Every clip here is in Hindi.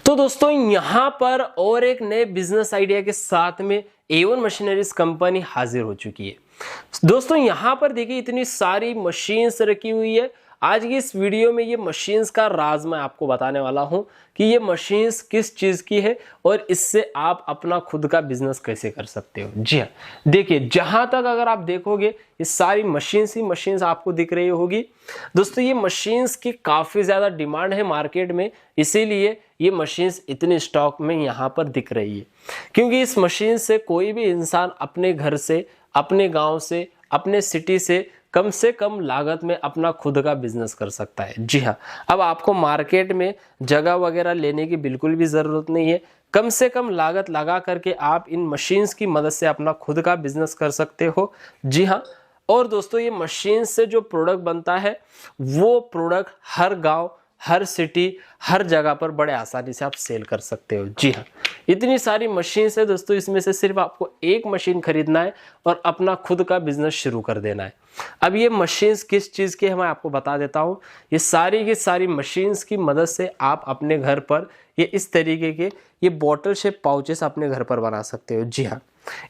तो दोस्तों यहाँ पर और एक नए बिजनेस आइडिया के साथ में A1 मशीनरीज कंपनी हाजिर हो चुकी है। दोस्तों यहाँ पर देखिए इतनी सारी मशीन्स रखी हुई है। आज की इस वीडियो में ये मशीन्स का राज मैं आपको बताने वाला हूँ कि ये मशीन्स किस चीज़ की है और इससे आप अपना खुद का बिजनेस कैसे कर सकते हो। जी हाँ, देखिए जहाँ तक अगर आप देखोगे ये सारी मशीन्स ही मशीन्स आपको दिख रही होगी। दोस्तों ये मशीन्स की काफ़ी ज़्यादा डिमांड है मार्केट में, इसीलिए ये मशीन्स इतने स्टॉक में यहाँ पर दिख रही है, क्योंकि इस मशीन से कोई भी इंसान अपने घर से, अपने गांव से, अपने सिटी से कम लागत में अपना खुद का बिजनेस कर सकता है। जी हाँ, अब आपको मार्केट में जगह वगैरह लेने की बिल्कुल भी ज़रूरत नहीं है। कम से कम लागत लगा करके आप इन मशीन्स की मदद से अपना खुद का बिजनेस कर सकते हो। जी हाँ, और दोस्तों ये मशीन से जो प्रोडक्ट बनता है वो प्रोडक्ट हर गांव, हर सिटी, हर जगह पर बड़े आसानी से आप सेल कर सकते हो। जी हाँ, इतनी सारी मशीन है दोस्तों, इसमें से सिर्फ आपको एक मशीन खरीदना है और अपना खुद का बिजनेस शुरू कर देना है। अब ये मशीन्स किस चीज़ की है मैं आपको बता देता हूँ। ये सारी की सारी मशीन्स की मदद से आप अपने घर पर ये इस तरीके के ये बॉटल शेप पाउचेस अपने घर पर बना सकते हो। जी हाँ,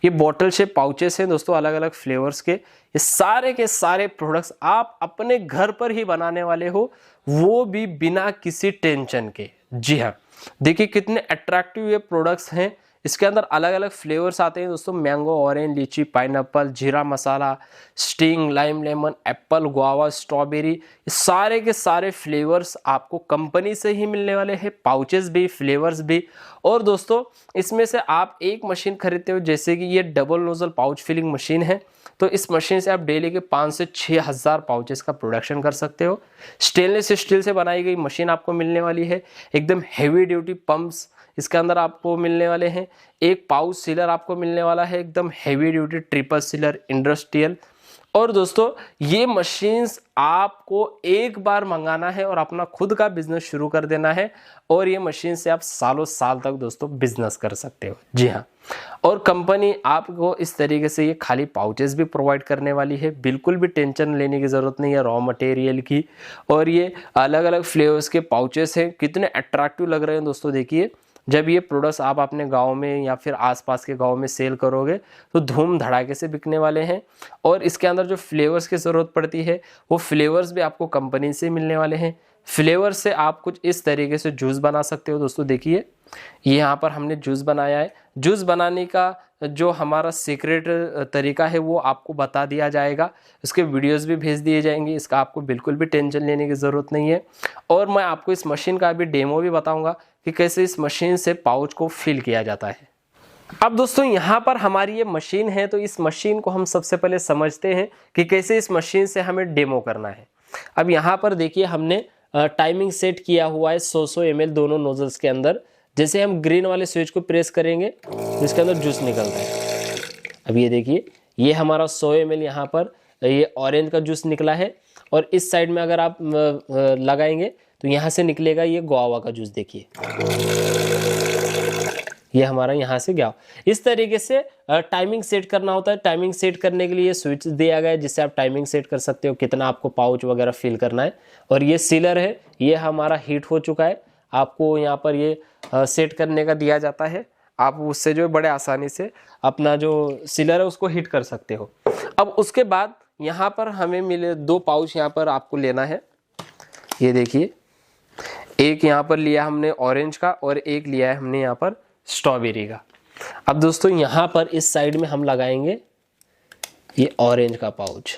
ये बॉटल शेप पाउचेस हैं दोस्तों, अलग अलग फ्लेवर्स के के सारे प्रोडक्ट्स आप अपने घर पर ही बनाने वाले हो, वो भी बिना किसी टेंशन के। जी हाँ, देखिए कितने अट्रैक्टिव ये प्रोडक्ट्स हैं। इसके अंदर अलग अलग फ्लेवर्स आते हैं दोस्तों, mango, orange, lychee, pineapple, jeera masala, Sting, lime lemon, apple, guava, strawberry, ये सारे के सारे फ्लेवर्स आपको कंपनी से ही मिलने वाले हैं, पाउचेस भी, फ्लेवर्स भी। और दोस्तों इसमें से आप एक मशीन खरीदते हो, जैसे कि ये double nozzle pouch filling machine है, तो इस मशीन से आप डेली के 5 से 6 हज़ार पाउचेस का प्रोडक्शन कर सकते हो। स्टेनलेस स्टील से बनाई गई मशीन आपको मिलने वाली है, एकदम हेवी ड्यूटी पंप्स इसके अंदर आपको मिलने वाले हैं। एक पाउच सीलर आपको मिलने वाला है, एकदम heavy duty triple sealer industrial. और दोस्तों ये मशीन्स आपको एक बार मंगाना है और अपना खुद का बिजनेस शुरू कर देना है, और ये मशीन से आप सालों साल तक दोस्तों बिजनेस कर सकते हो। जी हाँ, और कंपनी आपको इस तरीके से ये खाली पाउचेस भी प्रोवाइड करने वाली है, बिल्कुल भी टेंशन लेने की ज़रूरत नहीं है रॉ मटेरियल की। और ये अलग अलग फ्लेवर्स के पाउचेस हैं, कितने अट्रैक्टिव लग रहे हैं दोस्तों। देखिए जब ये प्रोडक्ट्स आप अपने गांव में या फिर आसपास के गांव में सेल करोगे तो धूम धड़ाके से बिकने वाले हैं। और इसके अंदर जो फ्लेवर्स की ज़रूरत पड़ती है वो फ्लेवर्स भी आपको कंपनी से मिलने वाले हैं। फ्लेवर से आप कुछ इस तरीके से जूस बना सकते हो दोस्तों। देखिए ये यहाँ पर हमने जूस बनाया है। जूस बनाने का जो हमारा सीक्रेट तरीका है वो आपको बता दिया जाएगा, उसके वीडियोस भी भेज दिए जाएंगे, इसका आपको बिल्कुल भी टेंशन लेने की ज़रूरत नहीं है। और मैं आपको इस मशीन का भी डेमो भी बताऊंगा कि कैसे इस मशीन से पाउच को फिल किया जाता है। अब दोस्तों यहाँ पर हमारी ये मशीन है, तो इस मशीन को हम सबसे पहले समझते हैं कि कैसे इस मशीन से हमें डेमो करना है। अब यहाँ पर देखिए हमने टाइमिंग सेट किया हुआ है 100 ml दोनों नोजल्स के अंदर। जैसे हम ग्रीन वाले स्विच को प्रेस करेंगे तो इसके अंदर जूस निकलता है। अब ये देखिए ये हमारा 100 ml यहाँ पर ये ऑरेंज का जूस निकला है, और इस साइड में अगर आप लगाएंगे तो यहाँ से निकलेगा ये गुआवा का जूस। देखिए ये हमारा यहाँ से गया। इस तरीके से टाइमिंग सेट करना होता है। टाइमिंग सेट करने के लिए स्विच दिया गया है जिससे आप टाइमिंग सेट कर सकते हो कितना आपको पाउच वगैरह फिल करना है। और ये सीलर है, ये हमारा हीट हो चुका है, आपको यहाँ पर ये सेट करने का दिया जाता है। आप उससे जो बड़े आसानी से अपना जो सीलर है उसको हीट कर सकते हो। अब उसके बाद यहाँ पर हमें मिले 2 पाउच यहाँ पर आपको लेना है। ये देखिए एक यहाँ पर लिया हमने ऑरेंज का और एक लिया है हमने यहाँ पर स्ट्रॉबेरी का। अब दोस्तों यहाँ पर इस साइड में हम लगाएंगे ये ऑरेंज का पाउच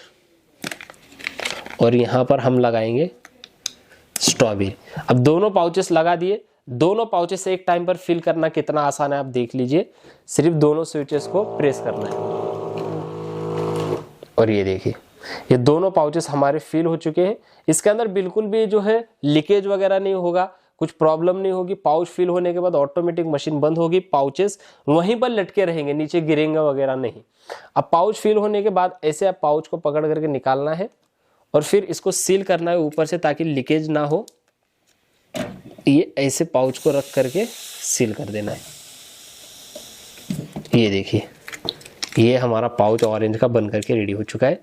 और यहाँ पर हम लगाएंगे स्ट्रॉबेरी। अब दोनों पाउचेस लगा दिए। दोनों पाउचेस एक टाइम पर फिल करना कितना आसान है आप देख लीजिए, सिर्फ दोनों स्विचेस को प्रेस करना है। और ये देखिए ये दोनों पाउचेस हमारे फिल हो चुके हैं। इसके अंदर बिल्कुल भी जो है लीकेज वगैरह नहीं होगा, कुछ प्रॉब्लम नहीं होगी। पाउच फिल होने के बाद ऑटोमेटिक मशीन बंद होगी, पाउचेस वहीं पर लटके रहेंगे, नीचे गिरेंगे वगैरह नहीं। अब पाउच फिल होने के बाद ऐसे आप पाउच को पकड़ करके निकालना है और फिर इसको सील करना है ऊपर से ताकि लीकेज ना हो। ये ऐसे पाउच को रख करके सील कर देना है। ये देखिए ये हमारा पाउच ऑरेंज का बन करके रेडी हो चुका है।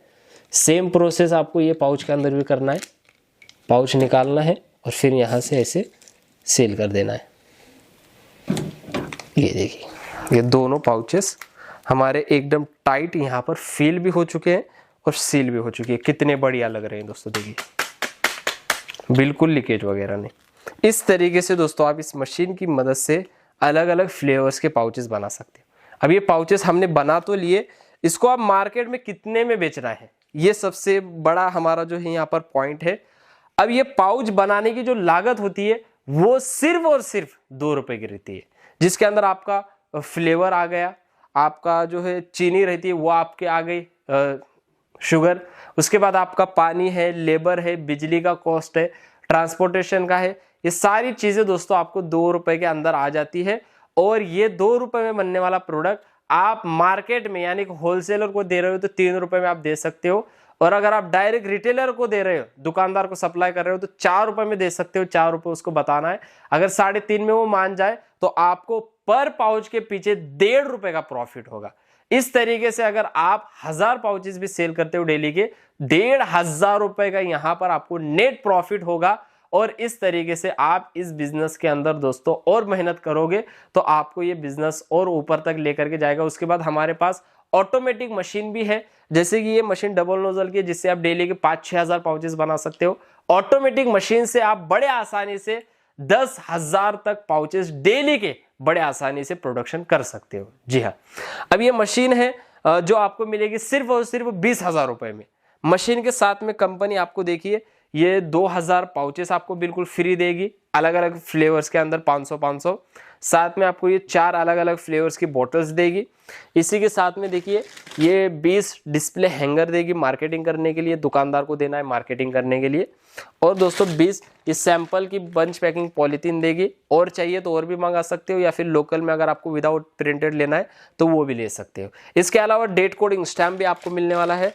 सेम प्रोसेस आपको ये पाउच के अंदर भी करना है। पाउच निकालना है और फिर यहाँ से ऐसे सील कर देना है। ये देखिए, ये दोनों पाउचेस हमारे एकदम टाइट यहाँ पर फील भी हो चुके हैं और सील भी हो चुकी है। कितने बढ़िया लग रहे हैं दोस्तों, देखिए बिल्कुल लीकेज वगैरह नहीं। इस तरीके से दोस्तों आप इस मशीन की मदद से अलग अलग फ्लेवर्स के पाउचेस बना सकते हो। अब ये पाउचेस हमने बना तो लिए, इसको आप मार्केट में कितने में बेचना है, ये सबसे बड़ा हमारा जो है यहाँ पर पॉइंट है। अब ये पाउच बनाने की जो लागत होती है वो सिर्फ और सिर्फ 2 रुपए की रहती है, जिसके अंदर आपका फ्लेवर आ गया, आपका जो है चीनी रहती है वो आपके आ गई, शुगर, उसके बाद आपका पानी है, लेबर है, बिजली का कॉस्ट है, ट्रांसपोर्टेशन का है। ये सारी चीजें दोस्तों आपको 2 रुपए के अंदर आ जाती है। और ये 2 रुपए में बनने वाला प्रोडक्ट आप मार्केट में यानी कि होलसेलर को दे रहे हो तो 3 रुपए में आप दे सकते हो, और अगर आप डायरेक्ट रिटेलर को दे रहे हो, दुकानदार को सप्लाई कर रहे हो, तो 4 रुपए में दे सकते हो। 4 रुपए उसको बताना है। अगर 3.5 में वो मान जाए तो आपको पर पाउच के पीछे 1.5 रुपए का प्रॉफिट होगा। इस तरीके से अगर आप 1000 पाउचेस भी सेल करते हो डेली के, 1,500 रुपए का यहां पर आपको नेट प्रॉफिट होगा। और इस तरीके से आप इस बिजनेस के अंदर दोस्तों और मेहनत करोगे तो आपको ये बिजनेस और ऊपर तक लेकर के जाएगा। उसके बाद हमारे पास ऑटोमेटिक मशीन भी है, जैसे कि ये मशीन डबल नोजल की है, जिससे आप डेली के 5-6 हजार पाउचेस बना सकते हो। ऑटोमेटिक मशीन से आप बड़े आसानी से 10,000 तक पाउचेस डेली के बड़े आसानी से प्रोडक्शन कर सकते हो। जी हाँ, अब ये मशीन है जो आपको मिलेगी सिर्फ और सिर्फ 20,000 रुपए में। मशीन के साथ में कंपनी आपको देखिए ये 2000 पाउचेस आपको बिल्कुल फ्री देगी, अलग अलग फ्लेवर्स के अंदर 500-500। साथ में आपको ये 4 अलग अलग फ्लेवर्स की बोटल्स देगी। इसी के साथ में देखिए ये 20 डिस्प्ले हैंगर देगी मार्केटिंग करने के लिए, दुकानदार को देना है मार्केटिंग करने के लिए। और दोस्तों 20 ये सैंपल की बंच पैकिंग पॉलीथीन देगी। और चाहिए तो और भी मंगा सकते हो, या फिर लोकल में अगर आपको विदाउट प्रिंटेड लेना है तो वो भी ले सकते हो। इसके अलावा डेट कोडिंग स्टैम्प भी आपको मिलने वाला है।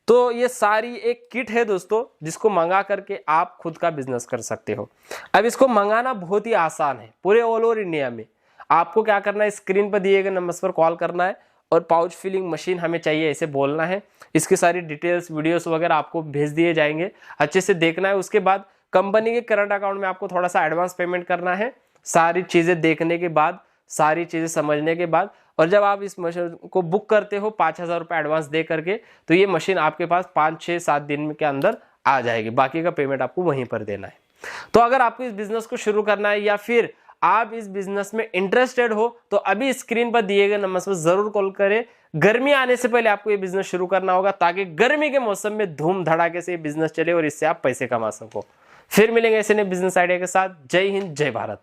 तो ये सारी एक किट है दोस्तों, जिसको मंगा करके आप खुद का बिजनेस कर सकते हो। अब इसको मंगाना बहुत ही आसान है पूरे ऑल ओवर इंडिया में। आपको क्या करना है, स्क्रीन पर दिए गए नंबर पर कॉल करना है और पाउच फिलिंग मशीन हमें चाहिए ऐसे बोलना है। इसकी सारी डिटेल्स वीडियोस वगैरह आपको भेज दिए जाएंगे, अच्छे से देखना है। उसके बाद कंपनी के करंट अकाउंट में आपको थोड़ा सा एडवांस पेमेंट करना है, सारी चीजें देखने के बाद, सारी चीजें समझने के बाद। और जब आप इस मशीन को बुक करते हो 5,000 रुपये एडवांस दे करके, तो ये मशीन आपके पास 5-6-7 दिन के अंदर आ जाएगी। बाकी का पेमेंट आपको वहीं पर देना है। तो अगर आपको इस बिजनेस को शुरू करना है या फिर आप इस बिजनेस में इंटरेस्टेड हो तो अभी स्क्रीन पर दिए गए नंबर पर जरूर कॉल करें। गर्मी आने से पहले आपको ये बिजनेस शुरू करना होगा, ताकि गर्मी के मौसम में धूम धड़ाके से ये बिजनेस चले और इससे आप पैसे कमा सको। फिर मिलेंगे ऐसे नए बिजनेस आइडिया के साथ। जय हिंद, जय भारत।